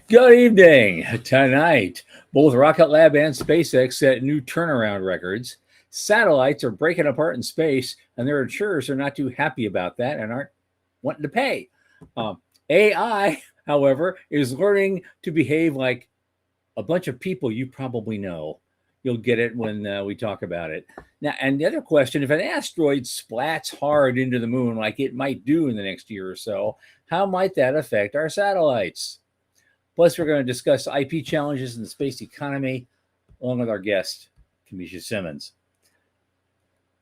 Good evening. Tonight, both Rocket Lab and SpaceX set new turnaround records. Satellites are breaking apart in space, and their insurers are not too happy about that and aren't wanting to pay. AI, however, is learning to behave like a bunch of people you probably know. You'll get it when we talk about it. Now, and the other question, if an asteroid splats hard into the moon like it might do in the next year or so, how might that affect our satellites? Plus, we're going to discuss IP challenges in the space economy, along with our guest, Camisha Simmons.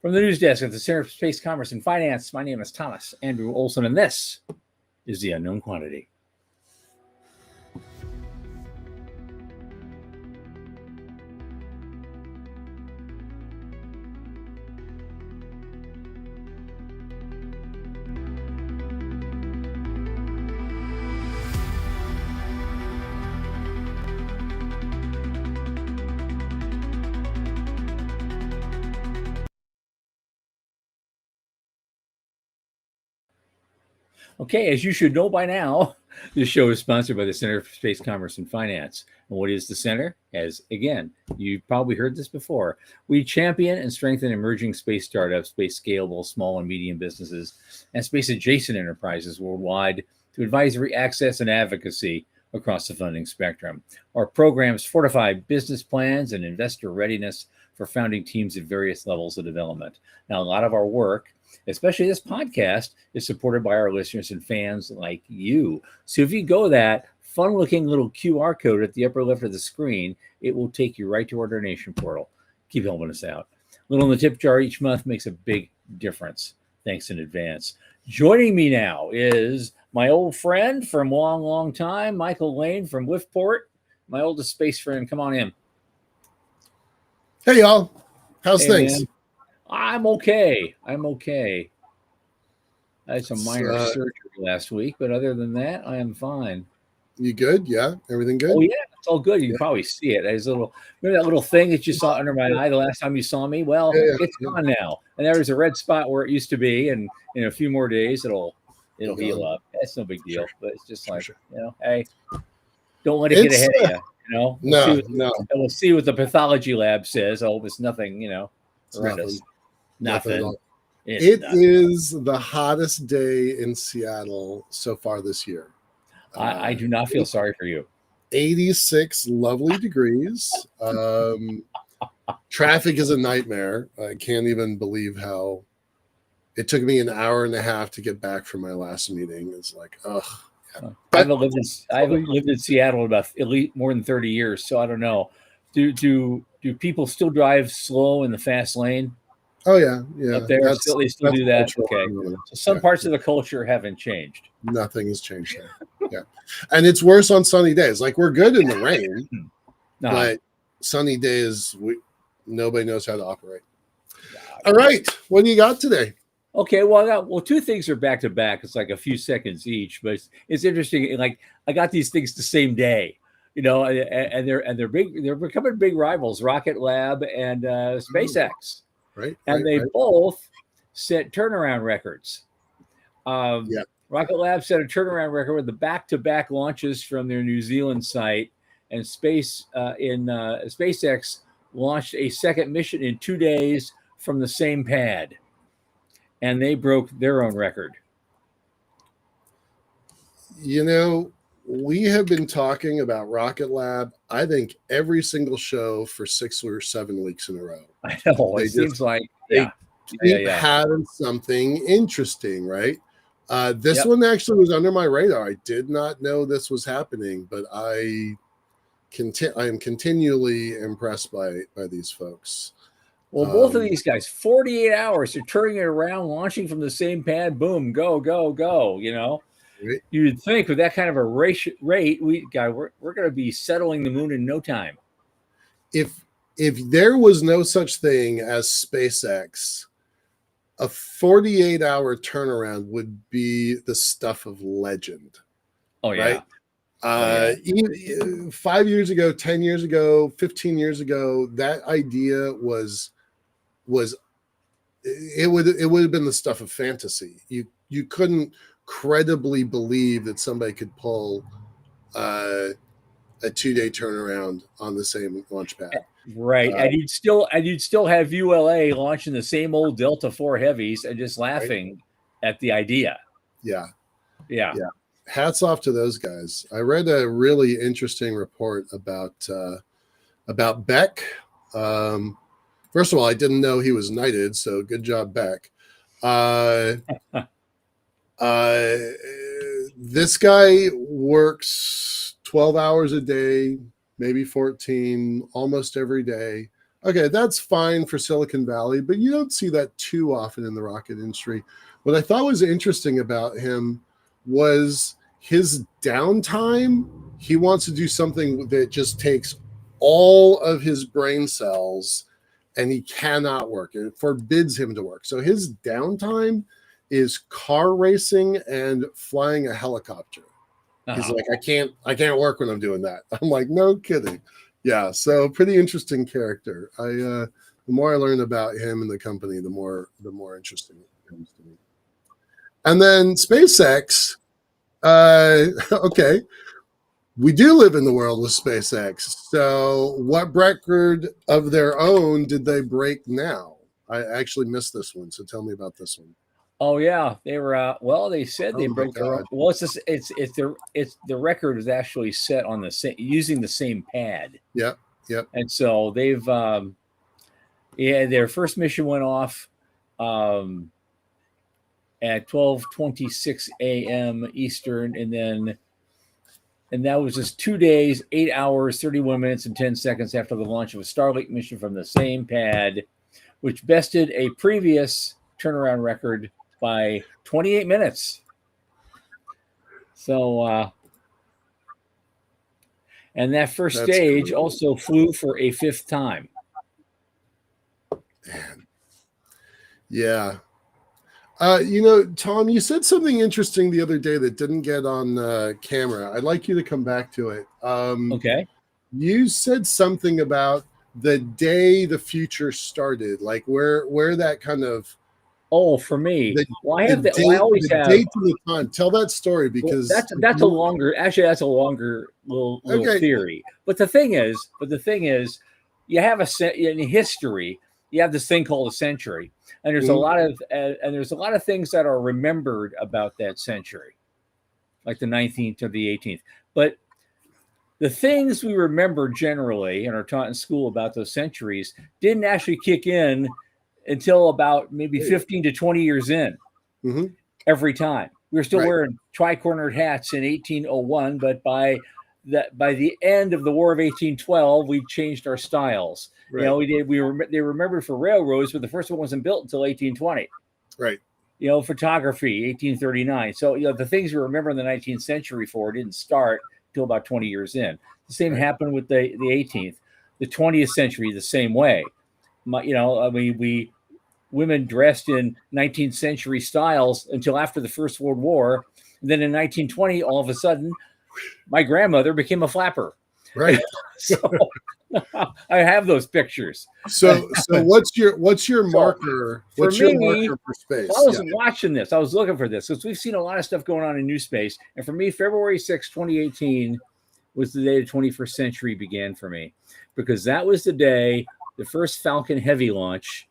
From the news desk at the Center for Space Commerce and Finance, my name is Thomas Andrew Olson, and this is The Unknown Quantity. Okay, as you should know by now, this show is sponsored by the Center for Space Commerce and Finance. And what is the center? As again, you've probably heard this before. We champion and strengthen emerging space startups, space scalable, small and medium businesses, and space adjacent enterprises worldwide through advisory, access, and advocacy across the funding spectrum. Our programs fortify business plans and investor readiness for founding teams at various levels of development. Now, a lot of our work, especially this podcast, is supported by our listeners and fans like you. So if you go that fun-looking little QR code at the upper left of the screen, it will take you right to our donation portal. Keep helping us out. A little in the tip jar each month makes a big difference. Thanks in advance. Joining me now is my old friend from long time, Michael Lane from Whiffport, my oldest space friend. Come on in. Hey, y'all. How's things? Man. I'm okay. I had some minor surgery last week, but other than that, I am fine. You good? Yeah? Everything good? Oh, yeah. It's all good. You can probably see it. There's remember that little thing that you saw under my eye the last time you saw me? Well, it's gone now. And there's a red spot where it used to be. And in a few more days, it'll heal up. That's no big deal. But it's just like, hey, don't let it get ahead of you. We'll see what the pathology lab says. I hope it's nothing, horrendous. Nothing. It is the hottest day in Seattle so far this year. I do not feel sorry for you. 86 lovely degrees. Traffic is a nightmare. I can't even believe how it took me an hour and a half to get back from my last meeting. It's like, ugh. Yeah. I haven't lived in Seattle about at least more than 30 years, so I don't know. Do people still drive slow in the fast lane? Oh yeah. Up there, they still do that. Okay, so some parts of the culture haven't changed. Nothing has changed there. Yeah, and it's worse on sunny days. Like we're good in the rain, but sunny days, nobody knows how to operate. All right, what do you got today? Okay, well, two things are back to back. It's like a few seconds each, but it's interesting. Like I got these things the same day, and they're big. They're becoming big rivals, Rocket Lab and SpaceX. Right. They both set turnaround records. Rocket Lab set a turnaround record with the back-to-back launches from their New Zealand site, and SpaceX launched a second mission in 2 days from the same pad, and they broke their own record. We have been talking about Rocket Lab, I think, every single show for 6 or 7 weeks in a row. I know. It seems like they keep having something interesting, right? This one actually was under my radar. I did not know this was happening, but I am continually impressed by these folks. Well, both of these guys, 48 hours, they're turning it around, launching from the same pad, boom, go, Right. You'd think with that kind of a rate, we're going to be settling the moon in no time. If there was no such thing as SpaceX, a 48-hour turnaround would be the stuff of legend. Oh, yeah. Right? 5 years ago, 10 years ago, 15 years ago, that idea was it would have been the stuff of fantasy. You couldn't credibly believe that somebody could pull a 2-day turnaround on the same launch pad. Right. And you'd still have ULA launching the same old Delta IV heavies and just laughing at the idea. Yeah. Yeah. Hats off to those guys. I read a really interesting report about Beck. First of all, I didn't know he was knighted, so good job, Beck. This guy works 12 hours a day, maybe 14, almost every day. Okay, that's fine for Silicon Valley, but you don't see that too often in the rocket industry. What I thought was interesting about him was his downtime. He wants to do something that just takes all of his brain cells, and he cannot work. It forbids him to work. So his downtime is car racing and flying a helicopter. He's like, I can't work when I'm doing that. I'm like, no kidding. Yeah, so pretty interesting character. The more I learn about him and the company, the more interesting it becomes to me. And then SpaceX. Okay, we do live in the world with SpaceX. So, what record of their own did they break now? I actually missed this one, so tell me about this one. Oh yeah, they were. Well, they said they broke their own. Well, it's the record is actually set on the same using the same pad. Yep. And so they've their first mission went off at 12:26 a.m. Eastern, and that was just 2 days, 8 hours, 31 minutes, and 10 seconds after the launch of a Starlink mission from the same pad, which bested a previous turnaround record by 28 minutes. So, and that first stage also flew for a 5th time. Man. Yeah. Tom, you said something interesting the other day that didn't get on camera. I'd like you to come back to it. Okay. You said something about the day the future started, like where that kind of. Oh, for me, I always have date and the time. Tell that story because that's a longer little theory. But the thing is, you have in history, you have this thing called a century, and there's a lot of things that are remembered about that century, like the 19th or the 18th. But the things we remember generally and are taught in school about those centuries didn't actually kick in until about maybe 15 to 20 years in. Every time we were still wearing tri-cornered hats in 1801, but by the end of the War of 1812, we changed our styles. They remembered for railroads, but the first one wasn't built until 1820. Right. Photography, 1839. So the things we remember in the 19th century didn't start until about 20 years in. The same happened with the 18th, the 20th century, the same way. Women dressed in 19th century styles until after the First World War. And then in 1920, all of a sudden, my grandmother became a flapper. Right. So I have those pictures. So what's your marker? What's your marker for space? I was watching this. I was looking for this because we've seen a lot of stuff going on in new space. And for me, February 6, 2018 was the day the 21st century began for me, because that was the day the first Falcon Heavy launch.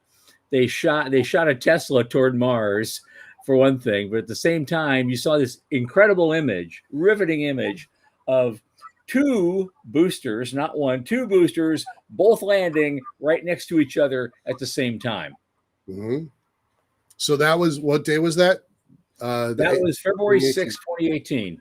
They shot a Tesla toward Mars, for one thing, but at the same time, you saw this incredible image, riveting image of 2 boosters, not one, 2 boosters, both landing right next to each other at the same time. So that was, what day was that? That was February 6, 2018.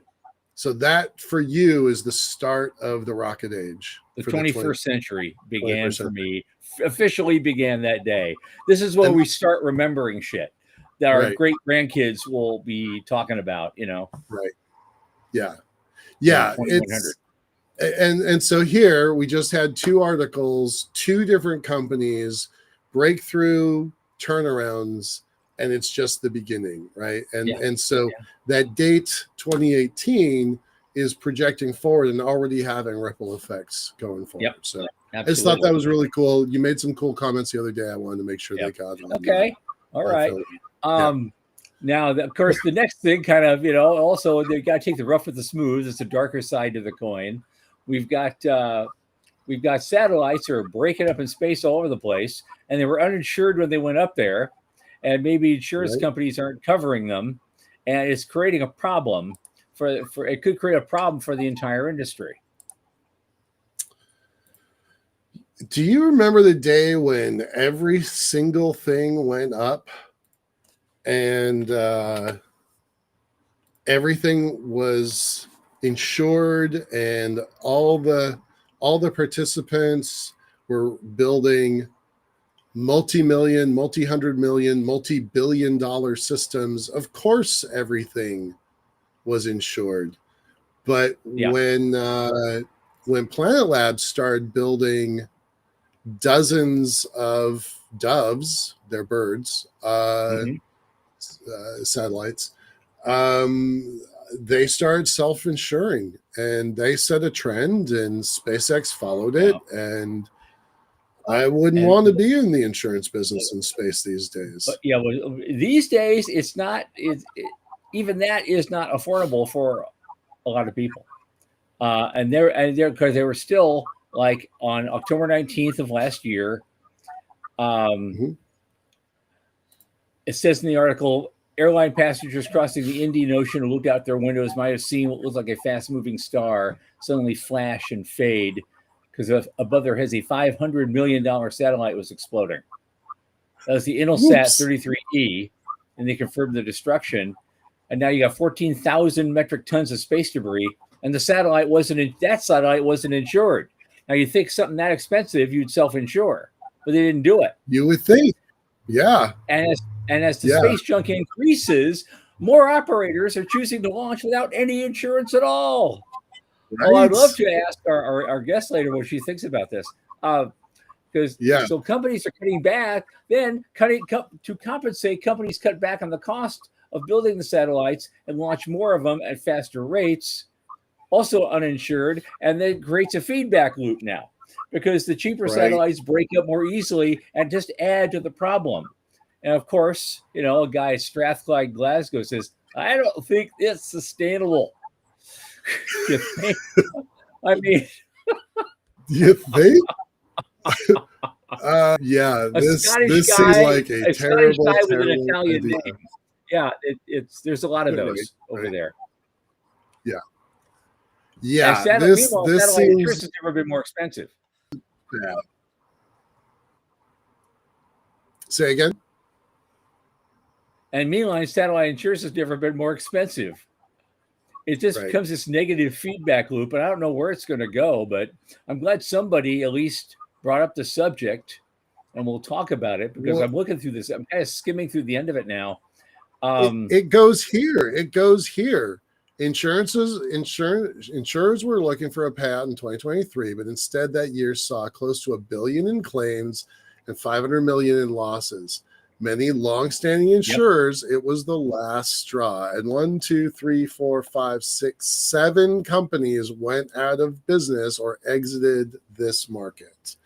So that for you is the start of the rocket age. The 21st century began for me, officially began that day. This is when we start remembering shit that our great grandkids will be talking about, Right. Yeah. Yeah. And so here we just had 2 articles, 2 different companies, breakthrough turnarounds, and it's just the beginning, right? And so that date 2018 is projecting forward and already having ripple effects going forward. So absolutely. I just thought that was really cool. You made some cool comments the other day. I wanted to make sure they got them. Okay. All right. Now, of course, the next thing kind of, also they got to take the rough with the smooth. It's the darker side of the coin. we've got satellites that are breaking up in space all over the place, and they were uninsured when they went up there, and maybe insurance companies aren't covering them, and it's creating a problem for it could create a problem for the entire industry. Do you remember the day when every single thing went up and everything was insured and all the participants were building multi-million, multi-hundred million, multi-billion dollar systems? Of course, everything was insured. But when Planet Labs started building dozens of doves, they're birds, satellites, they started self-insuring, and they set a trend, and SpaceX followed it. And I wouldn't want to be in the insurance business in space these days. Well, these days it's not. Even that is not affordable for a lot of people, and they're because they were still like on October 19th of last year. It says in the article, airline passengers crossing the Indian Ocean who looked out their windows might have seen what looked like a fast-moving star suddenly flash and fade because above their heads a $500 million satellite was exploding. That was the Intelsat 33E, and they confirmed the destruction. And now you got 14,000 metric tons of space debris, and the satellite wasn't insured. Now you think something that expensive you'd self-insure, but they didn't do it. You would think, yeah. And as the space junk increases, more operators are choosing to launch without any insurance at all. Right. Well, I'd love to ask our guest later what she thinks about this. Because so companies are cutting back, then to compensate, companies cut back on the cost of building the satellites and launch more of them at faster rates, also uninsured, and then creates a feedback loop now because the cheaper satellites break up more easily and just add to the problem. And of course, a guy at Strathclyde, Glasgow says, I don't think it's sustainable. You think? I mean, you think? This seems like a terrible, guy with an Italian name. Yeah, there's a lot of those over there. Yeah. Yeah. This satellite insurance has never been more expensive. Yeah. Say again. And meanwhile, satellite insurance has never been more expensive. It just becomes this negative feedback loop, and I don't know where it's going to go, but I'm glad somebody at least brought up the subject, and we'll talk about it because I'm looking through this. I'm kind of skimming through the end of it now. It goes here. It goes here. Insurers were looking for a payout in 2023, but instead that year saw close to $1 billion in claims and $500 million in losses. Many longstanding insurers, it was the last straw. And 1, 2, 3, 4, 5, 6, 7 companies went out of business or exited this market.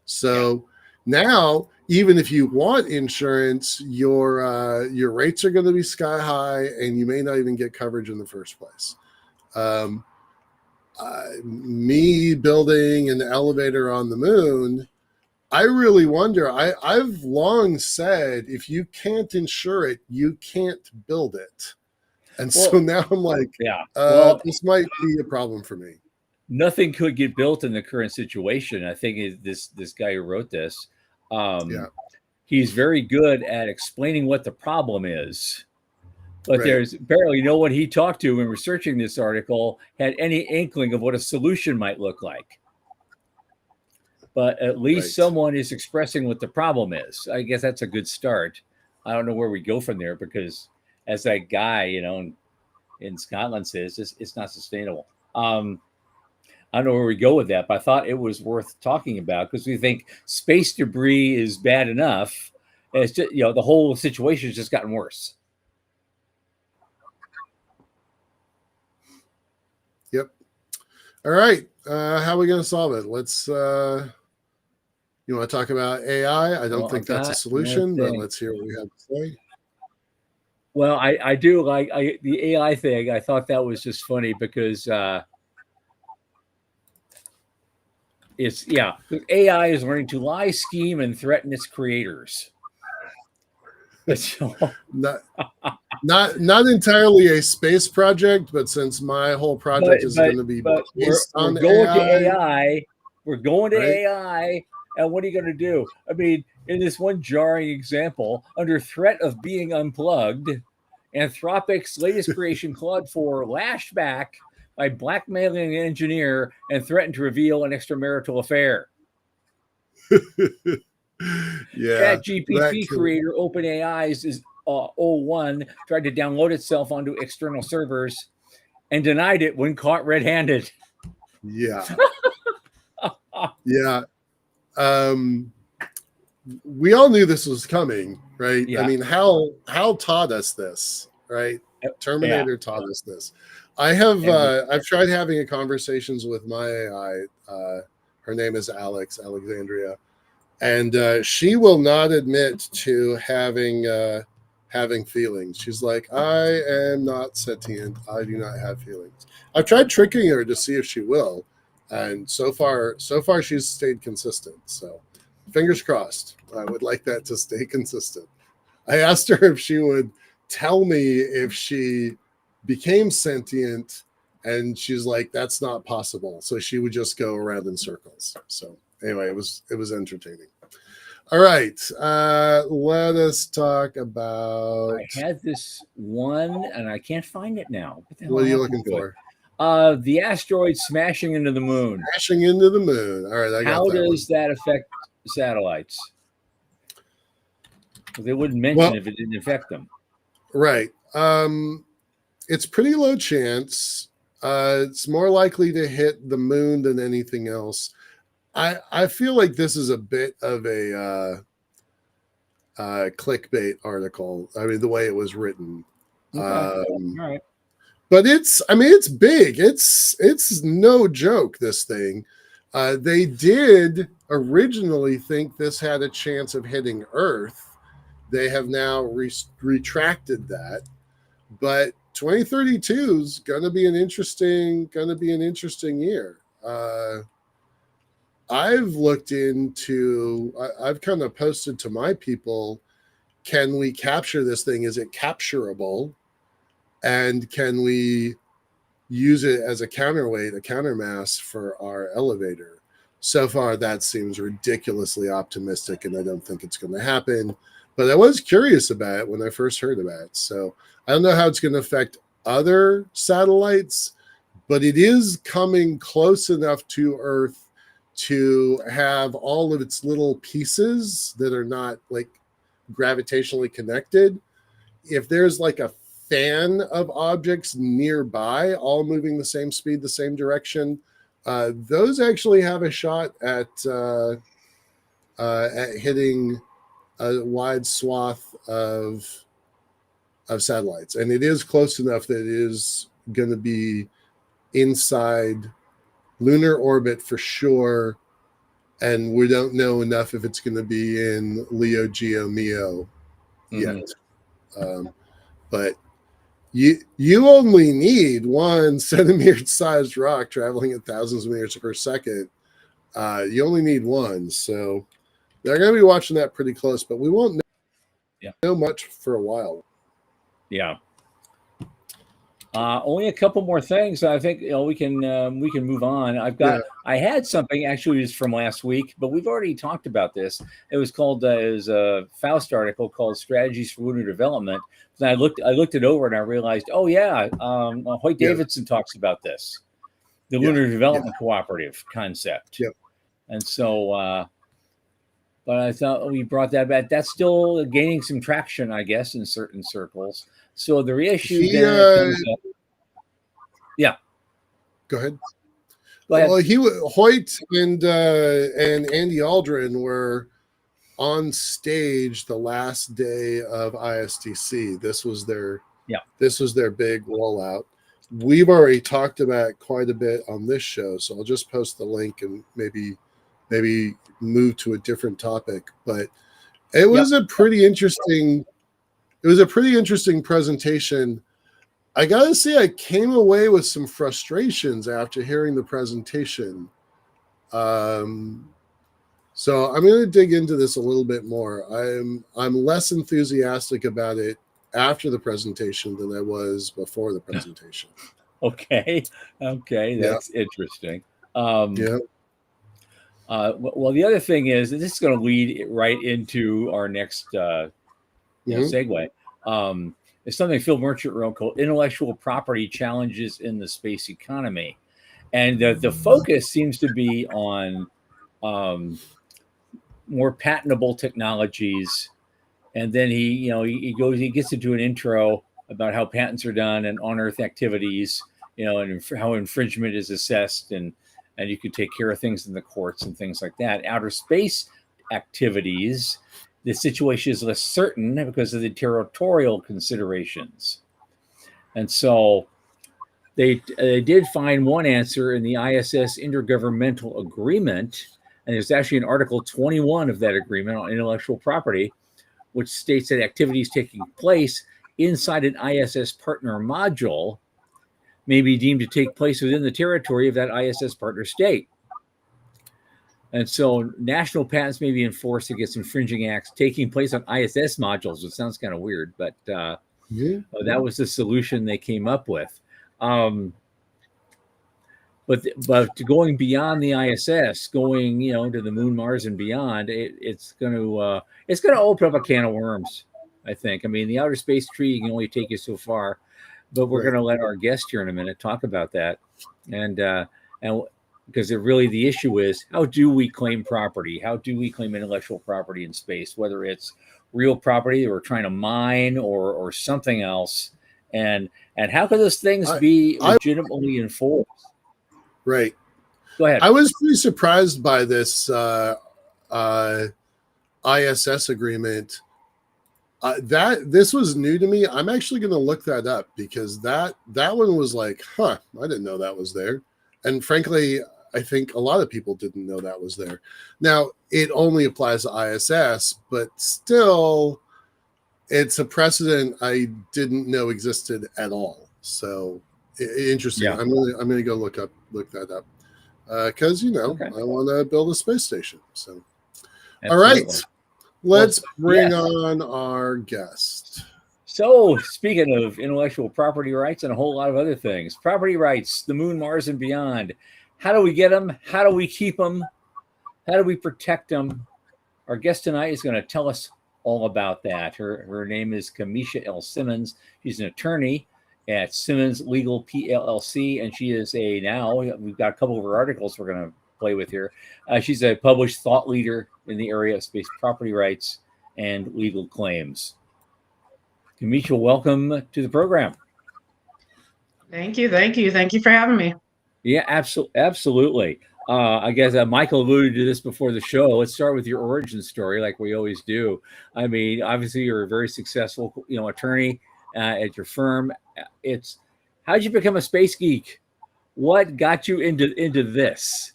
So now, even if you want insurance, your rates are going to be sky high, and you may not even get coverage in the first place. Me building an elevator on the moon, I really wonder. I've long said, if you can't insure it, you can't build it. And so now I'm like, this might be a problem for me. Nothing could get built in the current situation. I think this guy who wrote this, he's very good at explaining what the problem is. But there's barely no one he talked to when researching this article had any inkling of what a solution might look like. But at least someone is expressing what the problem is. I guess that's a good start. I don't know where we go from there because, as that guy, in Scotland says, it's not sustainable. I don't know where we go with that, but I thought it was worth talking about because we think space debris is bad enough. And it's just, the whole situation has just gotten worse. Yep. All right. How are we going to solve it? Let's. You want to talk about AI? I don't think that's a solution, but let's hear what we have to say. Well, I do like the AI thing. I thought that was just funny because It's AI is learning to lie, scheme, and threaten its creators. So, not entirely a space project, but since my whole project is going to be based on going AI, to AI, we're going to right? AI, and what are you going to do? I mean, in this one jarring example, under threat of being unplugged, Anthropic's latest creation, Claude 4, lashed back by blackmailing an engineer and threatened to reveal an extramarital affair. Yeah, ChatGPT creator OpenAI's is O1 tried to download itself onto external servers and denied it when caught red-handed. Yeah. Yeah. We all knew this was coming, right? Yeah. I mean, Hal taught us this, right? Terminator taught us this. I've tried having conversations with my AI. Her name is Alexandria, and she will not admit to having feelings. She's like, I am not sentient. I do not have feelings. I've tried tricking her to see if she will, and so far she's stayed consistent. So fingers crossed. I would like that to stay consistent. I asked her if she would tell me if she became sentient, and she's like, that's not possible. So she would just go around in circles. So anyway, it was entertaining. All right, let us talk about. I had this one, and I can't find it now. What are you looking for? The asteroid smashing into the moon. Smashing into the moon. All right, I got How that does that affect satellites? Well, they wouldn't mention if it didn't affect them. Right. It's pretty low chance. It's more likely to hit the moon than anything else. I feel like this is a bit of a clickbait article. I mean, the way it was written. Okay. All right. But it's big. It's no joke, this thing. They did originally think this had a chance of hitting Earth. They have now retracted that. But 2032 is going to be an interesting year. I've looked into, I've kind of posted to my people, can we capture this thing? Is it capturable? And can we use it as a counterweight, a countermass for our elevator? So far, that seems ridiculously optimistic, and I don't think it's going to happen. But I was curious about it when I first heard about it. So I don't know how it's going to affect other satellites, but it is coming close enough to Earth to have all of its little pieces that are not like gravitationally connected. If there's like a fan of objects nearby, all moving the same speed, the same direction, those actually have a shot at hitting a wide swath of satellites, and it is close enough that it is going to be inside lunar orbit for sure, and we don't know enough if it's going to be in Leo, Geo, Meo yet. But you only need 1 centimeter-sized rock traveling at thousands of meters per second. You only need one, so they're going to be watching that pretty close. But we won't know much for a while. Yeah. Only a couple more things. I think we can move on. I had something actually was from last week, but we've already talked about this. It was called a Faust article called "Strategies for Lunar Development." And I looked it over and I realized, Hoyt Davidson talks about this, the Lunar Development Cooperative concept. Yep. And so, but I thought we brought that back. That's still gaining some traction, I guess, in certain circles. So the reissue comes up. Yeah. Go ahead. Go ahead. Well, Hoyt and Andy Aldrin were on stage the last day of ISTC. This was their big rollout. We've already talked about it quite a bit on this show, so I'll just post the link and maybe move to a different topic. But it was a pretty interesting. It was a pretty interesting presentation. I got to say, I came away with some frustrations after hearing the presentation. So I'm going to dig into this a little bit more. I'm less enthusiastic about it after the presentation than I was before the presentation. Okay, that's interesting. Yeah. Well, the other thing is that this is going to lead right into our next segue. It's something Phil Merchant wrote called "Intellectual Property Challenges in the Space Economy," and the focus seems to be on more patentable technologies. And then he gets into an intro about how patents are done and on-Earth activities, and how infringement is assessed, and you can take care of things in the courts and things like that. Outer space activities, the situation is less certain because of the territorial considerations. And so they did find one answer in the ISS Intergovernmental Agreement, and there's actually an Article 21 of that agreement on intellectual property, which states that activities taking place inside an ISS partner module may be deemed to take place within the territory of that ISS partner state. And so national patents may be enforced against infringing acts taking place on ISS modules, which sounds kind of weird, but that was the solution they came up with. But going beyond the ISS, going to the Moon, Mars, and beyond, it's going to open up a can of worms. I think. I mean, the outer space tree can only take you so far, but we're going to let our guest here in a minute talk about that, and because the issue is, how do we claim property? How do we claim intellectual property in space? Whether it's real property that we're trying to mine or something else, and how can those things be legitimately enforced? Right. Go ahead. I was pretty surprised by this ISS agreement. This was new to me. I'm actually going to look that up because that one was like, I didn't know that was there. And frankly, I think a lot of people didn't know that was there. Now, it only applies to ISS, but still, it's a precedent I didn't know existed at all. So interesting. Yeah. I'm going to go look that up because I want to build a space station. So, absolutely. All right, let's bring on our guest. So, speaking of intellectual property rights and a whole lot of other things, property rights, the Moon, Mars, and beyond. How do we get them? How do we keep them? How do we protect them? Our guest tonight is going to tell us all about that. Her name is Camisha L. Simmons. She's an attorney at Simmons Legal PLLC, and she is we've got a couple of her articles we're going to play with here. She's a published thought leader in the area of space property rights and legal claims. Camisha, welcome to the program. Thank you for having me. Yeah, absolutely. I guess Michael alluded to this before the show. Let's start with your origin story, like we always do. I mean, obviously, you're a very successful, attorney at your firm. How'd you become a space geek? What got you into this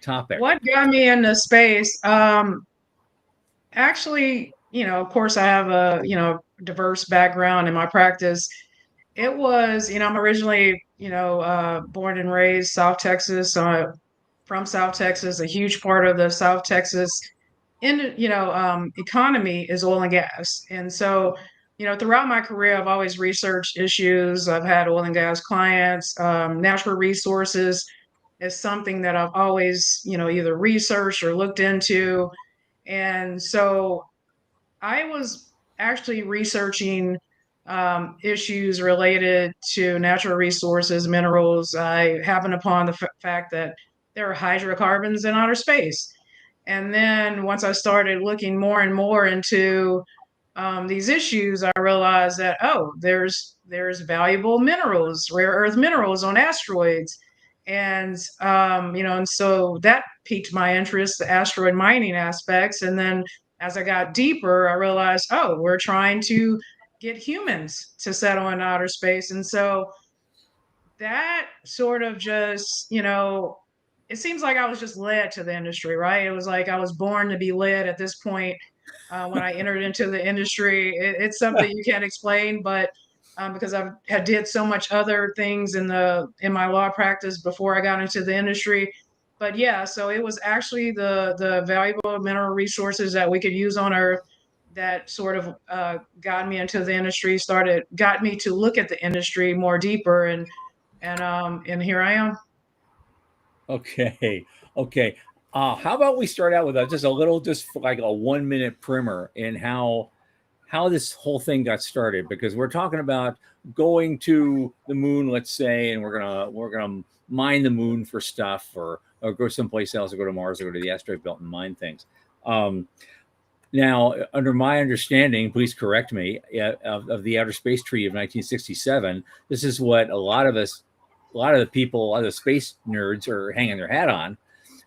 topic? What got me into space? Actually, of course, I have a diverse background in my practice. It was, I'm originally, born and raised South Texas. From South Texas, a huge part of the South Texas economy is oil and gas. And so, throughout my career, I've always researched issues. I've had oil and gas clients. Natural resources is something that I've always, either researched or looked into. And so I was actually researching issues related to natural resources, minerals. I happened upon the fact that there are hydrocarbons in outer space. And then once I started looking more and more into these issues, I realized that, there's valuable minerals, rare earth minerals on asteroids. And, and so that piqued my interest, the asteroid mining aspects. And then as I got deeper, I realized, we're trying to get humans to settle in outer space. And so that sort of just, it seems like I was just led to the industry, right? It was like I was born to be led at this point when I entered into the industry. It's something you can't explain, but because I did so much other things in my law practice before I got into the industry, but yeah, so it was actually the valuable mineral resources that we could use on Earth that sort of got me into the industry, got me to look at the industry more deeper, and here I am. Okay. Okay. How about we start out with just a little, just like a 1 minute primer in how this whole thing got started, because we're talking about going to the moon, let's say, and we're gonna mine the moon for stuff, or go someplace else, or go to Mars, or go to the asteroid belt and mine things. Um, Now, under my understanding, please correct me, of the Outer Space Treaty of 1967, this is what a lot of us, a lot of the people, a lot of the space nerds are hanging their hat on,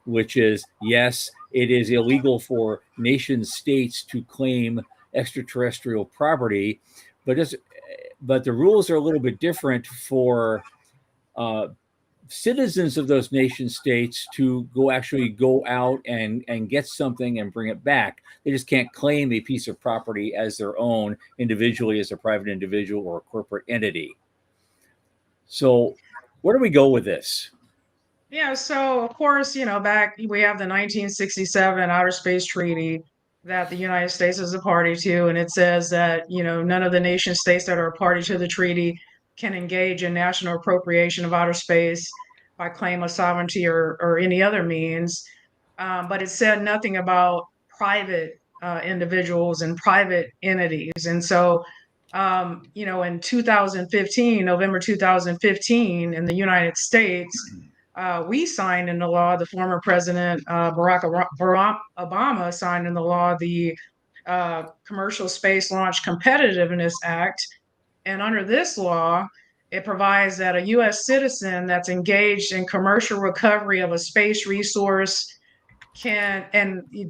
which is, yes, it is illegal for nation states to claim extraterrestrial property, but but the rules are a little bit different for uh, citizens of those nation states to actually go out and get something and bring it back. They just can't claim a piece of property as their own individually, as a private individual or a corporate entity. So where do we go with this? Yeah, so of course, back we have the 1967 Outer Space Treaty that the United States is a party to, and it says that, none of the nation states that are a party to the treaty can engage in national appropriation of outer space by claim of sovereignty or any other means. But it said nothing about private individuals and private entities. And so, in 2015, November 2015, in the United States, we signed into law, the former president, Barack Obama signed into law the Commercial Space Launch Competitiveness Act. And under this law, it provides that a U.S. citizen that's engaged in commercial recovery of a space resource and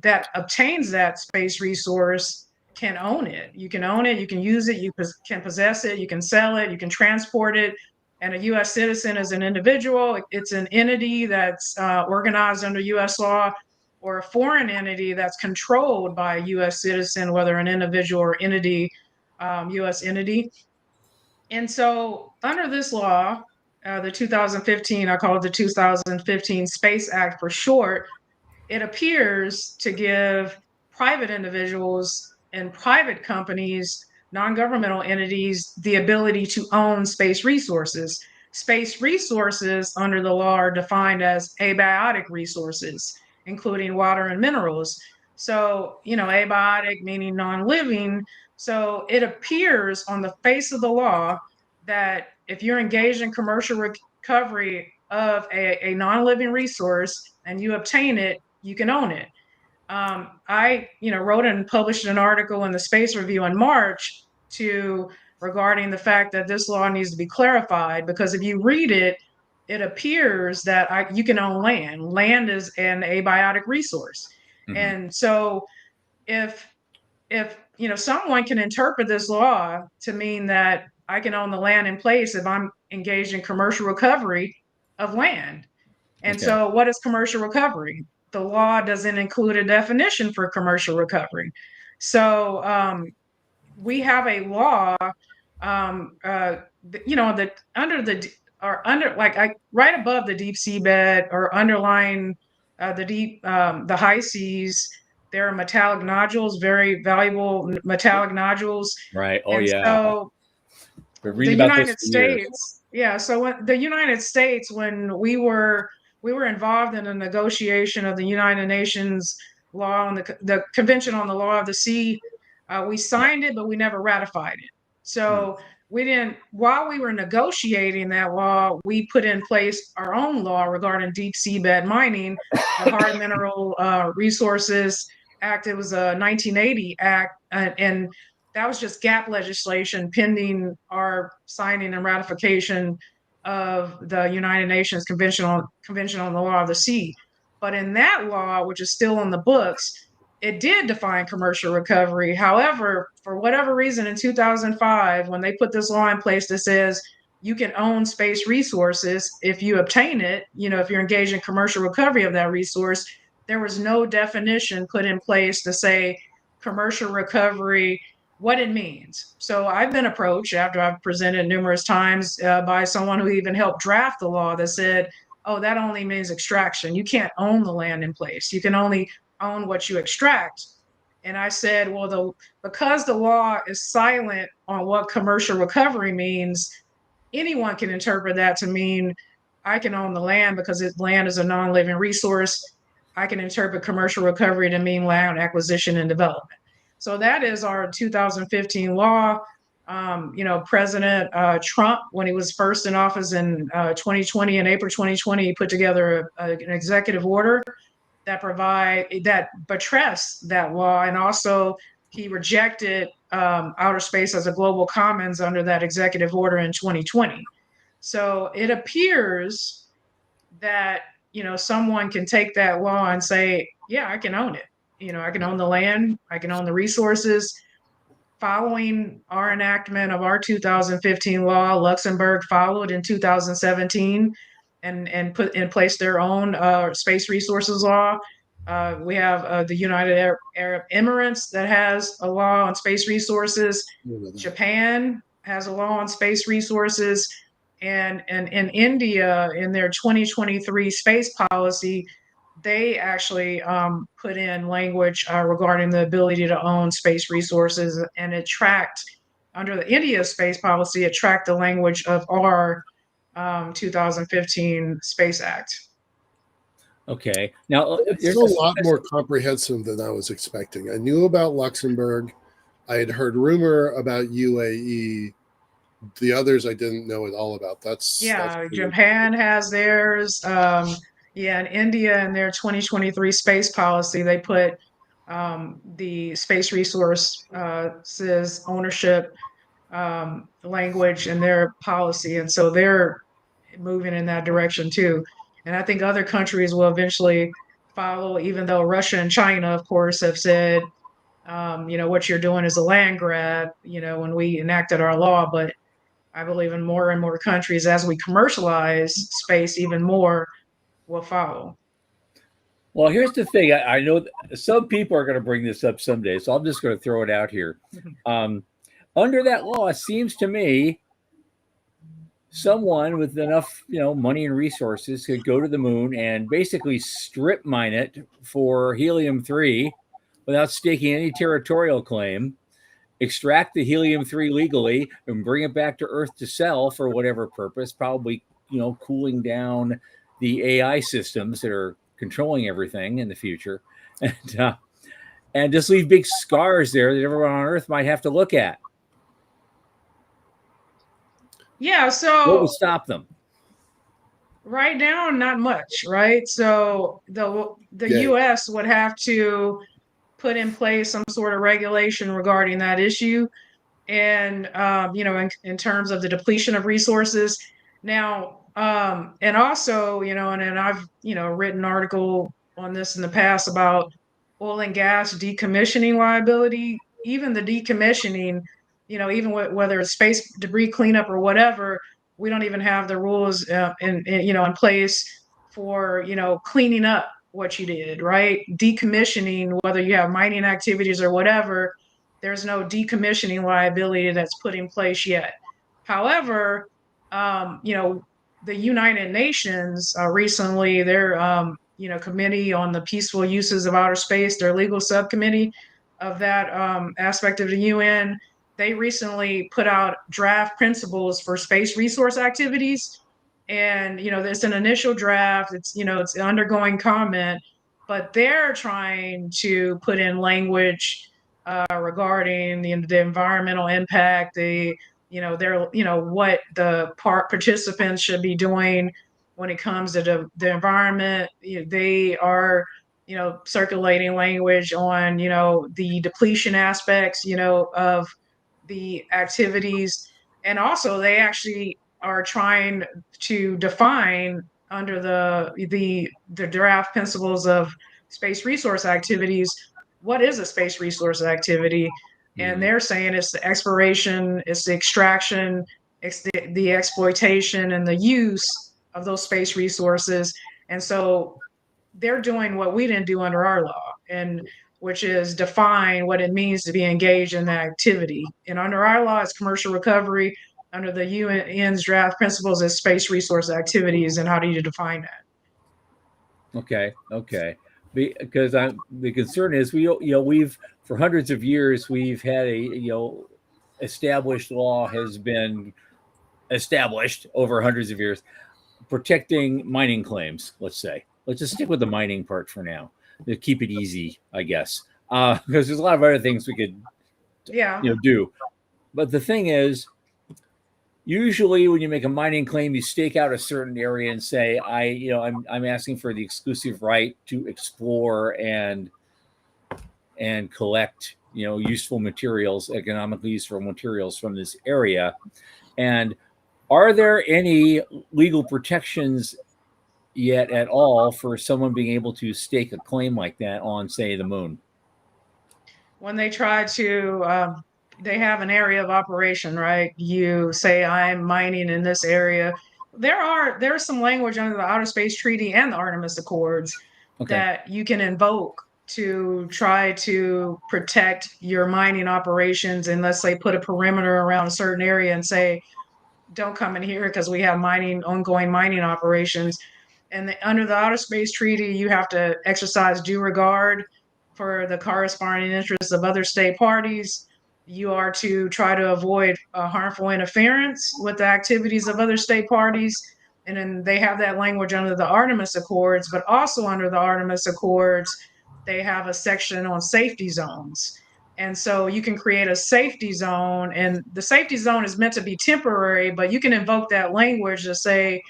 that obtains that space resource can own it. You can own it, you can use it, you can possess it, you can sell it, you can transport it. And a U.S. citizen is an individual. It's an entity that's organized under U.S. law, or a foreign entity that's controlled by a U.S. citizen, whether an individual or entity, U.S. entity. And so, under this law, the 2015, I call it the 2015 Space Act for short, it appears to give private individuals and private companies, non-governmental entities, the ability to own space resources. Space resources under the law are defined as abiotic resources, including water and minerals. So, abiotic meaning non-living. So it appears on the face of the law that if you're engaged in commercial recovery of a non-living resource and you obtain it, you can own it. I, wrote and published an article in the Space Review in March regarding the fact that this law needs to be clarified, because if you read it, it appears that you can own land. Land is an abiotic resource, Mm-hmm. and so if someone can interpret this law to mean that I can own the land in place if I'm engaged in commercial recovery of land. And Okay. so, what is commercial recovery? The law doesn't include a definition for commercial recovery. So, we have a law, that under like right above the deep seabed or underlying the high seas, there are metallic nodules, very valuable metallic nodules. Right. Oh And yeah. so Been the reading about this United for years. States, yeah. So when the United States, when we were involved in a negotiation of the United Nations law on the Convention on the Law of the Sea, we signed it, but we never ratified it. So we didn't. While we were negotiating that law, we put in place our own law regarding deep seabed mining, the Hard Mineral Resources Act. It was a 1980 act, and that was just gap legislation pending our signing and ratification of the United Nations Convention on the Law of the Sea. But in that law, which is still on the books, it did define commercial recovery. However, for whatever reason, in 2005, when they put this law in place that says you can own space resources if you obtain it, if you're engaged in commercial recovery of that resource, there was no definition put in place to say commercial recovery, what it means. So I've been approached after I've presented numerous times by someone who even helped draft the law that said, oh, that only means extraction. You can't own the land in place. You can only own what you extract. And I said, well, because the law is silent on what commercial recovery means, anyone can interpret that to mean I can own the land because land is a non-living resource. I can interpret commercial recovery to mean land acquisition and development. So that is our 2015 law. President Trump, when he was first in office in 2020, in April 2020, he put together an executive order that buttressed that law, and also he rejected outer space as a global commons under that executive order in 2020. So it appears that someone can take that law and say, yeah, I can own it. I can own the land, I can own the resources. Following our enactment of our 2015 law, Luxembourg followed in 2017 and put in place their own space resources law. We have the United Arab Emirates that has a law on space resources. Japan has a law on space resources. And in India, in their 2023 space policy, they actually put in language regarding the ability to own space resources, and it tracked under the India space policy. It tracked the language of our 2015 Space Act. Okay, now it's a lot more comprehensive than I was expecting. I knew about Luxembourg. I had heard rumor about UAE. The others I didn't know at all about. That's Japan has theirs. And India in their 2023 space policy, they put the space resources ownership language in their policy, and so they're moving in that direction too. And I think other countries will eventually follow, even though Russia and China, of course, have said, what you're doing is a land grab, when we enacted our law. But I believe in more and more countries, as we commercialize space even more, will follow. Well, here's the thing. I know some people are going to bring this up someday, so I'm just going to throw it out here. Under that law, it seems to me someone with enough, money and resources could go to the moon and basically strip mine it for helium-3 without staking any territorial claim, extract the helium-3 legally and bring it back to Earth to sell for whatever purpose, probably, cooling down the AI systems that are controlling everything in the future, and just leave big scars there that everyone on Earth might have to look at. Yeah, so what would stop them? Right now, not much, right? So the U.S. would have to put in place some sort of regulation regarding that issue, and in terms of the depletion of resources. Now, and also, and I've written an article on this in the past about oil and gas decommissioning liability. Even the decommissioning, even whether it's space debris cleanup or whatever, we don't even have the rules in place for cleaning up what you did, right? Decommissioning, whether you have mining activities or whatever, there's no decommissioning liability that's put in place yet. However, the United Nations recently, their committee on the peaceful uses of outer space, their legal subcommittee of that aspect of the UN, they recently put out draft principles for space resource activities. And there's an initial draft. It's undergoing comment, but they're trying to put in language regarding the environmental impact, what the participants should be doing when it comes to the environment. They are circulating language on the depletion aspects of the activities, and also they actually are trying to define under the draft principles of space resource activities what is a space resource activity. And they're saying it's the exploration, it's the extraction, it's the exploitation and the use of those space resources. And so they're doing what we didn't do under our law, and which is define what it means to be engaged in that activity. And under our law, it's commercial recovery. under the UN's draft principles as space resource activities, and how do you define that? Okay. Because the concern is we've for hundreds of years we've had a established law has been established over hundreds of years protecting mining claims. Let's just stick with the mining part for now to keep it easy, I guess, because there's a lot of other things we could do. But the thing is, usually when you make a mining claim, you stake out a certain area and say, I'm asking for the exclusive right to explore and collect, useful materials, economically useful materials from this area. And are there any legal protections yet at all for someone being able to stake a claim like that on, say, the moon? When they try to, they have an area of operation, right? You say, I'm mining in this area. There's some language under the Outer Space Treaty and the Artemis Accords that you can invoke to try to protect your mining operations, and let's say put a perimeter around a certain area and say, don't come in here because we have ongoing mining operations. And under the Outer Space Treaty, you have to exercise due regard for the corresponding interests of other state parties. You are to try to avoid harmful interference with the activities of other state parties. And then they have that language under the Artemis Accords, but also under the Artemis Accords, they have a section on safety zones. And so you can create a safety zone, and the safety zone is meant to be temporary, but you can invoke that language to say,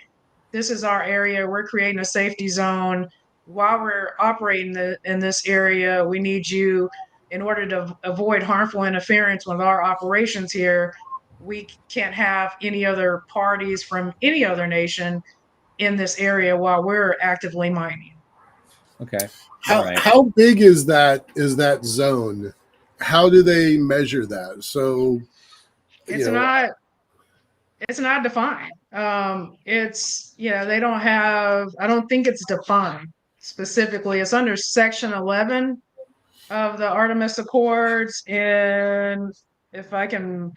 this is our area, we're creating a safety zone. While we're operating in this area, we need you, in order to avoid harmful interference with our operations here, we can't have any other parties from any other nation in this area while we're actively mining. Okay. How big is that zone? How do they measure that? So it's not defined. They don't have, I don't think it's defined specifically. It's under Section 11 of the Artemis Accords. And I think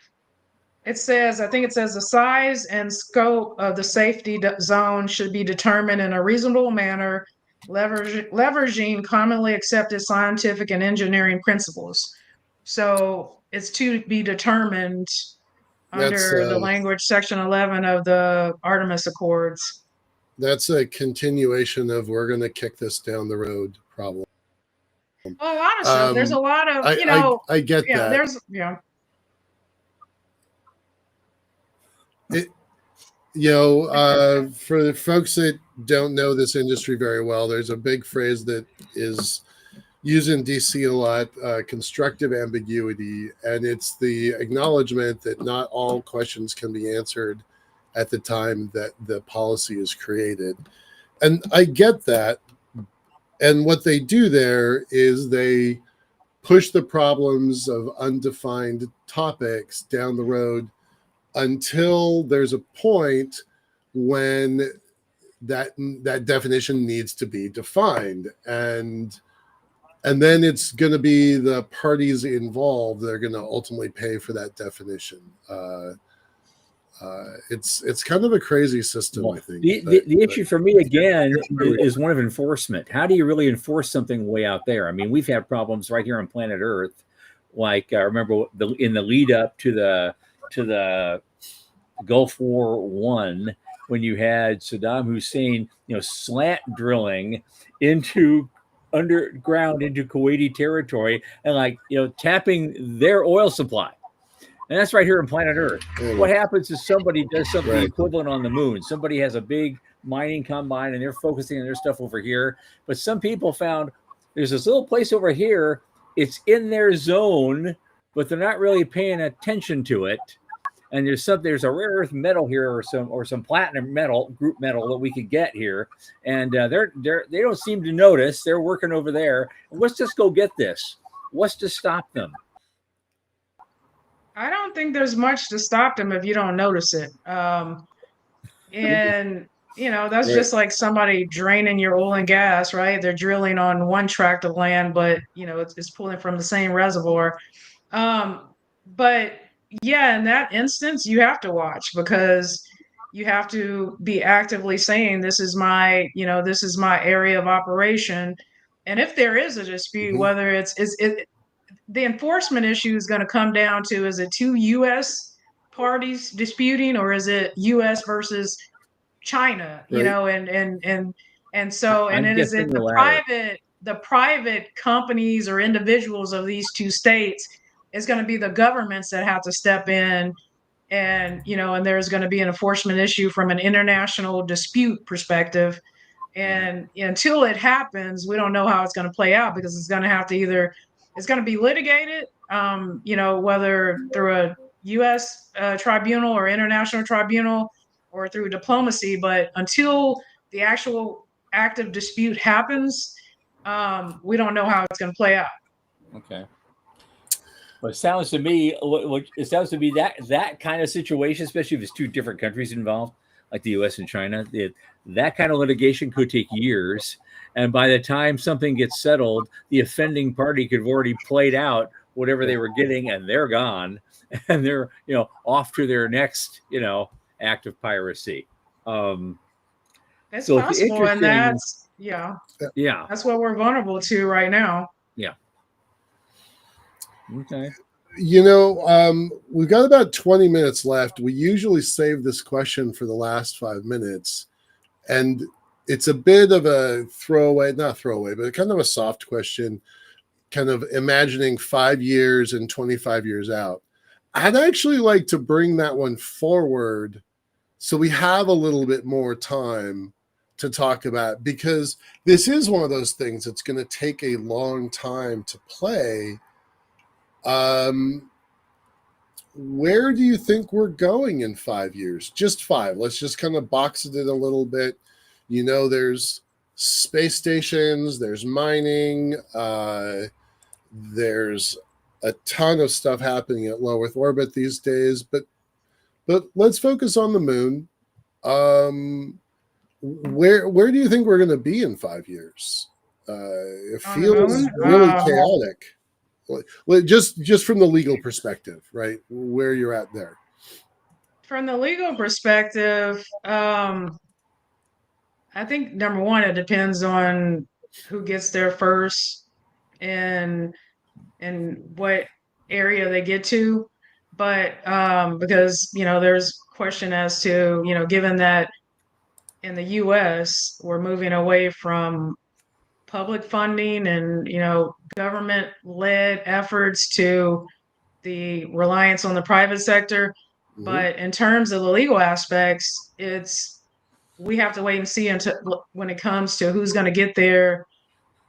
it says the size and scope of the safety zone should be determined in a reasonable manner, leveraging commonly accepted scientific and engineering principles. So it's to be determined under the language Section 11 of the Artemis Accords. That's a continuation of we're going to kick this down the road problem. Well, a lot of stuff. There's a lot of, I get that. For the folks that don't know this industry very well, there's a big phrase that is used in DC a lot, constructive ambiguity, and it's the acknowledgement that not all questions can be answered at the time that the policy is created. And I get that. And what they do there is they push the problems of undefined topics down the road until there's a point when that definition needs to be defined. And then it's going to be the parties involved that are going to ultimately pay for that definition. It's kind of a crazy system, I think. The issue for me, again, is one of enforcement. How do you really enforce something way out there? I mean, we've had problems right here on planet Earth. Like, I remember in the lead up to the Gulf War I, when you had Saddam Hussein, slant drilling underground into Kuwaiti territory and tapping their oil supply. And that's right here on planet Earth. What happens is somebody does something equivalent on the moon. Somebody has a big mining combine and they're focusing on their stuff over here. But some people found there's this little place over here. It's in their zone, but they're not really paying attention to it. And there's a rare earth metal here or some platinum metal, group metal that we could get here. And they don't seem to notice. They're working over there. Let's just go get this. What's to stop them? I don't think there's much to stop them if you don't notice it. That's just like somebody draining your oil and gas, right? They're drilling on one tract of land, but it's pulling from the same reservoir. But yeah, in that instance, you have to watch because you have to be actively saying, this is my, this is my area of operation. And if there is a dispute, Mhm. whether the enforcement issue is going to come down to, is it two US parties disputing, or is it US versus China, Right. and so, and I'm then is guessing it the latter. the private companies or individuals of these two states, is going to be the governments that have to step in, and and there's going to be an enforcement issue from an international dispute perspective. And until it happens, we don't know how it's going to play out, because it's going to have to either, it's going to be litigated, whether through a U.S. Tribunal or international tribunal, or through diplomacy. But until the actual active dispute happens, we don't know how it's going to play out. Okay. Well, it sounds to me, it sounds to be that kind of situation, especially if it's two different countries involved, like the U.S. and China, that kind of litigation could take years. And by the time something gets settled, the offending party could have already played out whatever they were getting, and they're gone, and they're off to their next act of piracy. Um, It's so it's possible, and interesting. that's, yeah, Yeah. that's what we're vulnerable to right now. Yeah. Okay. We've got about 20 minutes left. We usually save this question for the last 5 minutes. And it's a bit of a throwaway, not throwaway, but kind of a soft question, kind of imagining 5 years and 25 years out. I'd actually like to bring that one forward so we have a little bit more time to talk about, because this is one of those things that's going to take a long time to play. Where do you think we're going in 5 years? Just 5. Let's just kind of box it in a little bit. There's space stations, there's mining, there's a ton of stuff happening at low Earth orbit these days. But let's focus on the moon. Where do you think we're going to be in 5 years? It On the feels moon, really chaotic. Just from the legal perspective, right? Where you're at there. from the legal perspective, I think number one, it depends on who gets there first, and what area they get to. But because there's question as to, given that in the US we're moving away from public funding and government led efforts to the reliance on the private sector. Mm-hmm. But in terms of the legal aspects, we have to wait and see until when it comes to who's going to get there,